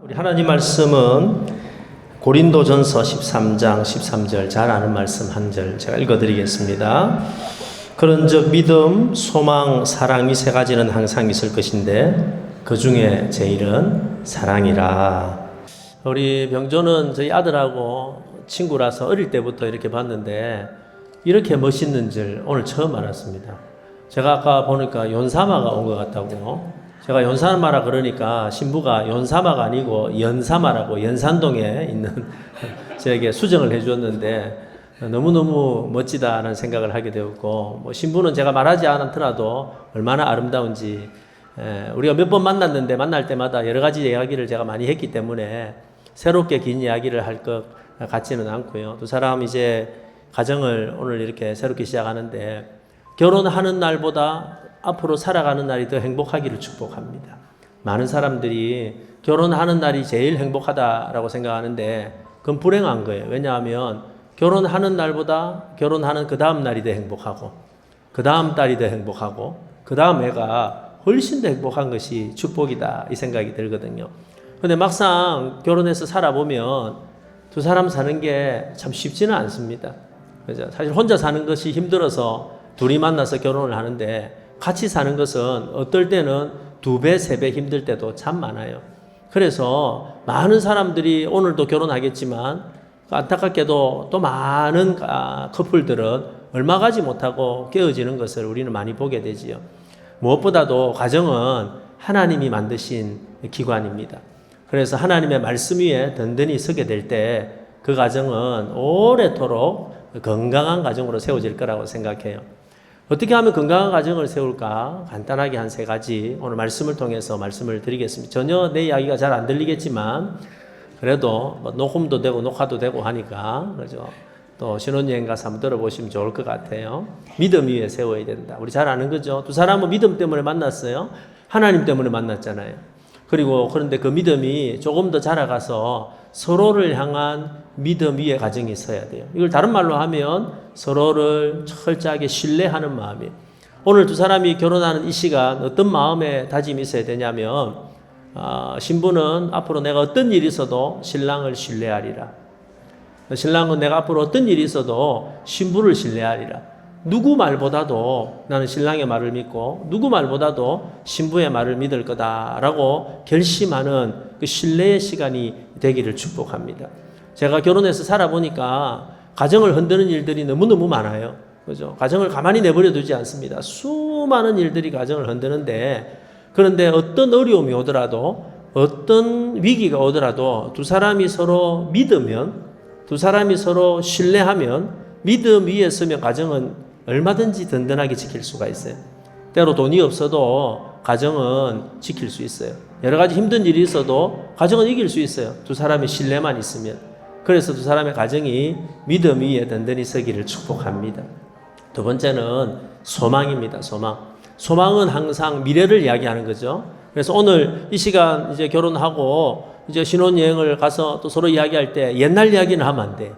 우리 하나님 말씀은 고린도전서 13장 13절 잘 아는 말씀 한 절 제가 읽어드리겠습니다. 그런즉 믿음, 소망, 사랑이 세 가지는 항상 있을 것인데 그 중에 제일은 사랑이라. 우리 병조는 저희 아들하고 친구라서 어릴 때부터 이렇게 봤는데 이렇게 멋있는 줄 오늘 처음 알았습니다. 제가 아까 보니까 연사마가 온 것 같다고. 제가 연사마라 그러니까 신부가 연사마가 아니고 연사마라고 연산동에 있는 저에게 수정을 해주었는데 너무너무 멋지다는 생각을 하게 되었고, 뭐 신부는 제가 말하지 않더라도 얼마나 아름다운지, 우리가 몇 번 만났는데 만날 때마다 여러 가지 이야기를 제가 많이 했기 때문에 새롭게 긴 이야기를 할 것 같지는 않고요. 두 사람 이제 가정을 오늘 이렇게 새롭게 시작하는데 결혼하는 날보다 앞으로 살아가는 날이 더 행복하기를 축복합니다. 많은 사람들이 결혼하는 날이 제일 행복하다라고 생각하는데 그건 불행한 거예요. 왜냐하면 결혼하는 날보다 결혼하는 그 다음 날이 더 행복하고 그 다음 달이 더 행복하고 그 다음 해가 훨씬 더 행복한 것이 축복이다 이 생각이 들거든요. 근데 막상 결혼해서 살아보면 두 사람 사는 게 참 쉽지는 않습니다. 그죠? 사실 혼자 사는 것이 힘들어서 둘이 만나서 결혼을 하는데 같이 사는 것은 어떨 때는 2배, 3배 힘들 때도 참 많아요. 그래서 많은 사람들이 오늘도 결혼하겠지만 안타깝게도 또 많은 커플들은 얼마 가지 못하고 깨어지는 것을 우리는 많이 보게 되지요. 무엇보다도 가정은 하나님이 만드신 기관입니다. 그래서 하나님의 말씀 위에 든든히 서게 될 때 그 가정은 오래도록 건강한 가정으로 세워질 거라고 생각해요. 어떻게 하면 건강한 가정을 세울까? 간단하게 한 3가지 오늘 말씀을 통해서 말씀을 드리겠습니다. 전혀 내 이야기가 잘 안 들리겠지만 그래도 뭐 녹음도 되고 녹화도 되고 하니까 그죠? 또 신혼여행 가서 한번 들어보시면 좋을 것 같아요. 믿음 위에 세워야 된다. 우리 잘 아는 거죠. 두 사람은 믿음 때문에 만났어요. 하나님 때문에 만났잖아요. 그리고 그런데 그 믿음이 조금 더 자라가서 서로를 향한 믿음 위에 가정이 있어야 돼요. 이걸 다른 말로 하면 서로를 철저하게 신뢰하는 마음이에요. 오늘 두 사람이 결혼하는 이 시간 어떤 마음의 다짐이 있어야 되냐면 신부는 앞으로 내가 어떤 일이 있어도 신랑을 신뢰하리라. 신랑은 내가 앞으로 어떤 일이 있어도 신부를 신뢰하리라. 누구 말보다도 나는 신랑의 말을 믿고 누구 말보다도 신부의 말을 믿을 거다라고 결심하는 그 신뢰의 시간이 되기를 축복합니다. 제가 결혼해서 살아보니까 가정을 흔드는 일들이 너무너무 많아요. 그죠? 가정을 가만히 내버려 두지 않습니다. 수많은 일들이 가정을 흔드는데 그런데 어떤 어려움이 오더라도 어떤 위기가 오더라도 두 사람이 서로 믿으면 두 사람이 서로 신뢰하면 믿음 위에 서면 가정은 얼마든지 든든하게 지킬 수가 있어요. 때로 돈이 없어도 가정은 지킬 수 있어요. 여러 가지 힘든 일이 있어도 가정은 이길 수 있어요. 두 사람의 신뢰만 있으면. 그래서 두 사람의 가정이 믿음 위에 든든히 서기를 축복합니다. 두 번째는 소망입니다. 소망. 소망은 항상 미래를 이야기하는 거죠. 그래서 오늘 이 시간 이제 결혼하고 이제 신혼여행을 가서 또 서로 이야기할 때 옛날 이야기는 하면 안 돼.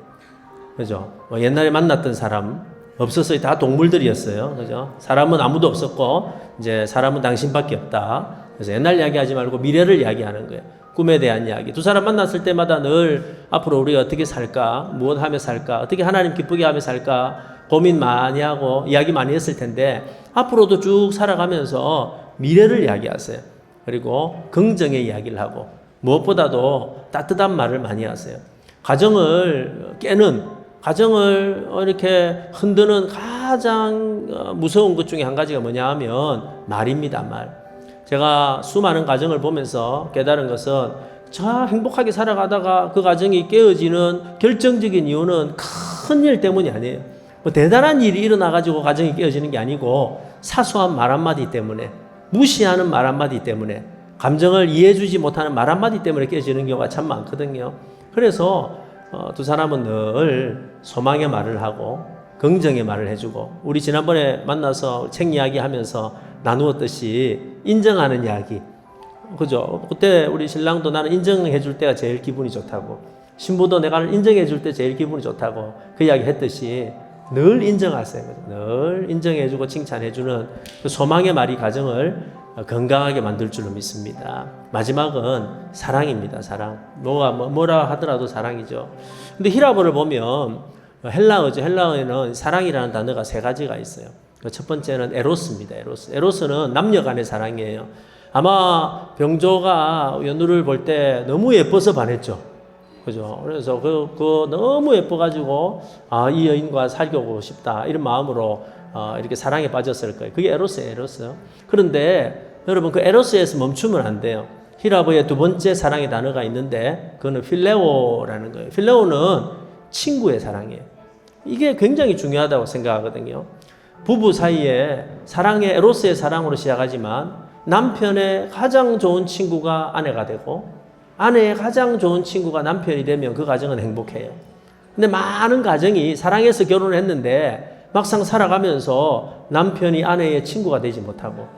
그죠? 옛날에 만났던 사람 없었어요. 다 동물들이었어요. 그죠? 사람은 아무도 없었고 이제 사람은 당신밖에 없다. 그래서 옛날 이야기하지 말고 미래를 이야기하는 거예요. 꿈에 대한 이야기. 두 사람 만났을 때마다 늘 앞으로 우리가 어떻게 살까? 무엇 하며 살까? 어떻게 하나님 기쁘게 하며 살까? 고민 많이 하고 이야기 많이 했을 텐데 앞으로도 쭉 살아가면서 미래를 이야기하세요. 그리고 긍정의 이야기를 하고 무엇보다도 따뜻한 말을 많이 하세요. 가정을 깨는 가정을 이렇게 흔드는 가장 무서운 것 중에 한 가지가 뭐냐 하면 말입니다. 말. 제가 수많은 가정을 보면서 깨달은 것은 저 행복하게 살아가다가 그 가정이 깨어지는 결정적인 이유는 큰 일 때문이 아니에요. 뭐 대단한 일이 일어나가지고 가정이 깨어지는 게 아니고 사소한 말 한마디 때문에 무시하는 말 한마디 때문에 감정을 이해해주지 못하는 말 한마디 때문에 깨어지는 경우가 참 많거든요. 그래서 두 사람은 늘 소망의 말을 하고 긍정의 말을 해주고 우리 지난번에 만나서 책 이야기 하면서 나누었듯이 인정하는 이야기 그죠? 그때 우리 신랑도 나는 인정해 줄 때가 제일 기분이 좋다고 신부도 내가 인정해 줄 때 제일 기분이 좋다고 그 이야기 했듯이 늘 인정하세요. 늘 인정해 주고 칭찬해 주는 그 소망의 말이 가정을 건강하게 만들 줄로 믿습니다. 마지막은 사랑입니다. 사랑. 뭐라 하더라도 사랑이죠. 근데 히라보를 보면 헬라어죠. 헬라어에는 사랑이라는 단어가 세 가지가 있어요. 첫 번째는 에로스입니다. 에로스는 남녀 간의 사랑이에요. 아마 병조가 연우를 볼 때 너무 예뻐서 반했죠. 그죠? 그래서 그 너무 예뻐가지고, 이 여인과 사귀고 싶다. 이런 마음으로, 이렇게 사랑에 빠졌을 거예요. 그게 에로스예요, 에로스. 그런데 여러분, 그 에로스에서 멈추면 안 돼요. 히라보의 두 번째 사랑의 단어가 있는데, 그거는 필레오라는 거예요. 필레오는 친구의 사랑이에요. 이게 굉장히 중요하다고 생각하거든요. 부부 사이에 사랑의 에로스의 사랑으로 시작하지만 남편의 가장 좋은 친구가 아내가 되고 아내의 가장 좋은 친구가 남편이 되면 그 가정은 행복해요. 근데 많은 가정이 사랑해서 결혼을 했는데 막상 살아가면서 남편이 아내의 친구가 되지 못하고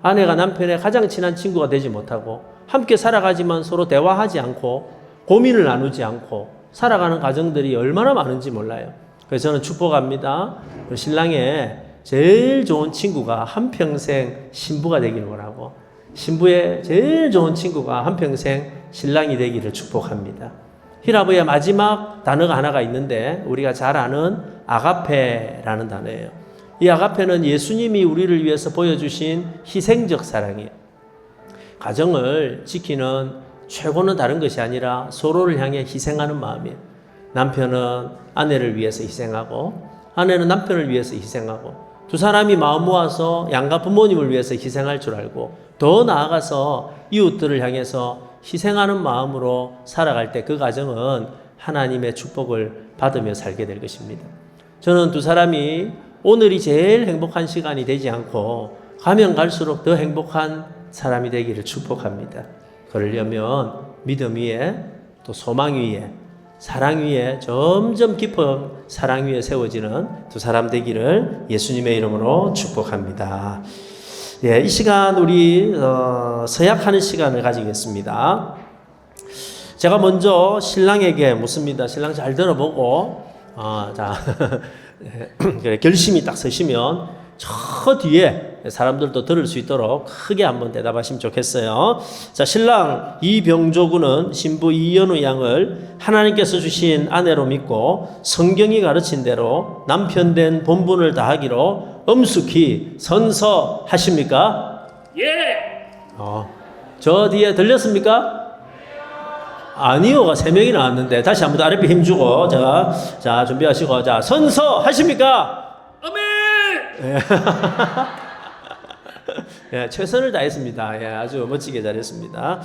아내가 남편의 가장 친한 친구가 되지 못하고 함께 살아가지만 서로 대화하지 않고 고민을 나누지 않고 살아가는 가정들이 얼마나 많은지 몰라요. 그래서 저는 축복합니다. 신랑의 제일 좋은 친구가 한평생 신부가 되기를 원하고 신부의 제일 좋은 친구가 한평생 신랑이 되기를 축복합니다. 히라보의 마지막 단어가 하나가 있는데 우리가 잘 아는 아가페라는 단어예요. 이 아가페는 예수님이 우리를 위해서 보여주신 희생적 사랑이에요. 가정을 지키는 최고는 다른 것이 아니라 서로를 향해 희생하는 마음이에요. 남편은 아내를 위해서 희생하고 아내는 남편을 위해서 희생하고 두 사람이 마음 모아서 양가 부모님을 위해서 희생할 줄 알고 더 나아가서 이웃들을 향해서 희생하는 마음으로 살아갈 때 그 가정은 하나님의 축복을 받으며 살게 될 것입니다. 저는 두 사람이 오늘이 제일 행복한 시간이 되지 않고 가면 갈수록 더 행복한 사람이 되기를 축복합니다. 그러려면 믿음 위에 또 소망 위에 사랑 위에 점점 깊은 사랑 위에 세워지는 두 사람 되기를 예수님의 이름으로 축복합니다. 예, 이 시간 우리 서약하는 시간을 가지겠습니다. 제가 먼저 신랑에게 묻습니다. 신랑 잘 들어보고 결심이 딱 서시면 저 뒤에 사람들도 들을 수 있도록 크게 한번 대답하시면 좋겠어요. 자, 신랑 이병조군은 신부 이연우 양을 하나님께서 주신 아내로 믿고 성경이 가르친 대로 남편 된 본분을 다하기로 엄숙히 선서하십니까? 예. 저 뒤에 들렸습니까? 아니요가 3명이 나왔는데 다시 한번 아랫배 힘주고 자 준비하시고 자 선서하십니까? 아멘. 예, 최선을 다했습니다. 예, 아주 멋지게 잘했습니다.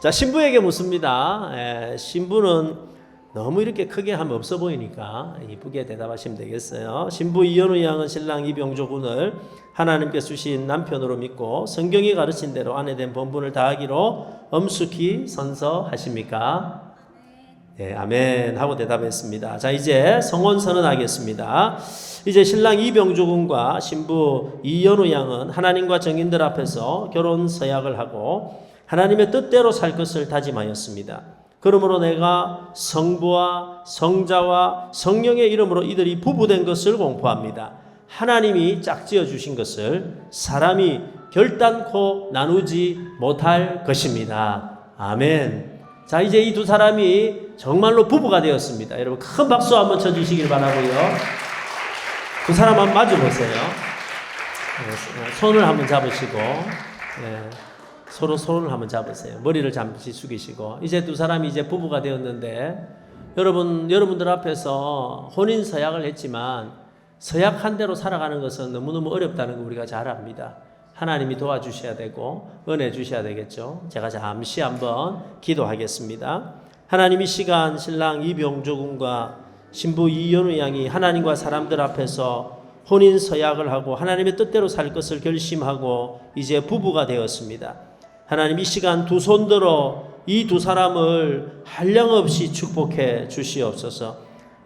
자, 신부에게 묻습니다. 신부는 너무 이렇게 크게 하면 없어 보이니까 이쁘게 대답하시면 되겠어요. 신부 이연우 양은 신랑 이병조 군을 하나님께서 주신 남편으로 믿고 성경이 가르친 대로 아내 된 본분을 다하기로 엄숙히 선서하십니까? 네, 아멘 하고 대답했습니다. 자, 이제 성혼 선언하겠습니다. 이제 신랑 이병조 군과 신부 이연우 양은 하나님과 정인들 앞에서 결혼 서약을 하고 하나님의 뜻대로 살 것을 다짐하였습니다. 그러므로 내가 성부와 성자와 성령의 이름으로 이들이 부부된 것을 공포합니다. 하나님이 짝지어 주신 것을 사람이 결단코 나누지 못할 것입니다. 아멘. 자, 이제 이 두 사람이 정말로 부부가 되었습니다. 여러분 큰 박수 한번 쳐주시길 바라고요. 두 사람 한번 마주보세요. 손을 한번 잡으시고 서로 손을 한번 잡으세요. 머리를 잠시 숙이시고 이제 두 사람이 이제 부부가 되었는데 여러분들 앞에서 혼인 서약을 했지만 서약한 대로 살아가는 것은 너무너무 어렵다는 거 우리가 잘 압니다. 하나님이 도와주셔야 되고 은혜 주셔야 되겠죠. 제가 잠시 한번 기도하겠습니다. 하나님 이 시간 신랑 이병조 군과 신부 이연우 양이 하나님과 사람들 앞에서 혼인 서약을 하고 하나님의 뜻대로 살 것을 결심하고 이제 부부가 되었습니다. 하나님 이 시간 두 손 들어 이 두 사람을 한량없이 축복해 주시옵소서.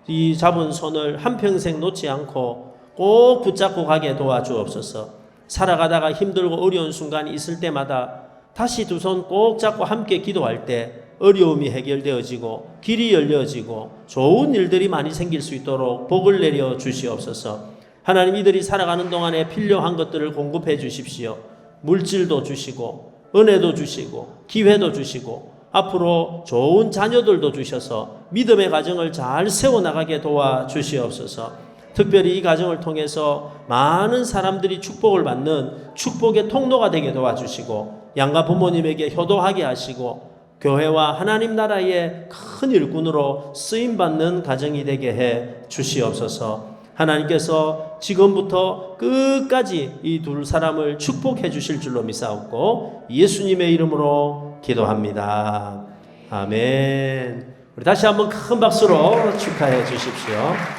이 잡은 손을 한평생 놓지 않고 꼭 붙잡고 가게 도와주옵소서. 살아가다가 힘들고 어려운 순간이 있을 때마다 다시 두 손 꼭 잡고 함께 기도할 때 어려움이 해결되어지고 길이 열려지고 좋은 일들이 많이 생길 수 있도록 복을 내려 주시옵소서. 하나님 이들이 살아가는 동안에 필요한 것들을 공급해 주십시오. 물질도 주시고 은혜도 주시고 기회도 주시고 앞으로 좋은 자녀들도 주셔서 믿음의 가정을 잘 세워나가게 도와주시옵소서. 특별히 이 가정을 통해서 많은 사람들이 축복을 받는 축복의 통로가 되게 도와주시고 양가 부모님에게 효도하게 하시고 교회와 하나님 나라의 큰 일꾼으로 쓰임받는 가정이 되게 해 주시옵소서. 하나님께서 지금부터 끝까지 이 두 사람을 축복해 주실 줄로 믿사옵고 예수님의 이름으로 기도합니다. 아멘. 우리 다시 한번 큰 박수로 축하해 주십시오.